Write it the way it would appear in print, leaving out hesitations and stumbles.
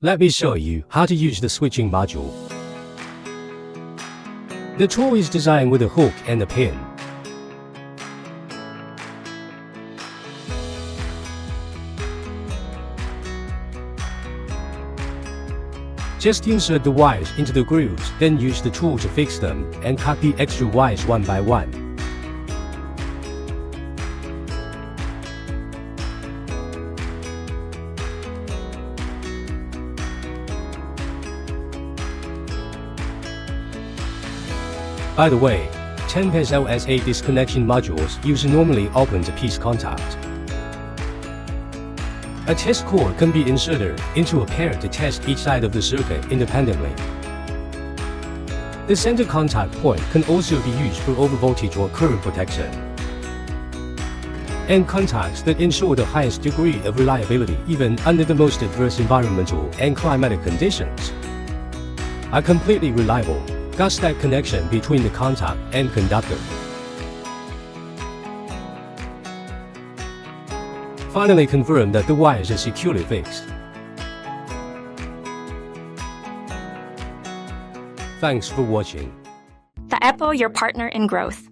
Let me show you how to use the switching module. The tool is designed with a hook and a pin. Just insert the wires into the grooves, then use the tool to fix them, and cut the extra wires one by one. By the way, 10 pairs LSA disconnection modules use normally open to piece contact. A test cord can be inserted into a pair to test each side of the circuit independently. The center contact point can also be used for overvoltage or current protection. And contacts that ensure the highest degree of reliability even under the most adverse environmental and climatic conditions are completely reliable. Got stack connection between the contact and conductor. Finally confirm that the wires are securely fixed. Thanks for watching. The Apple, your partner in growth.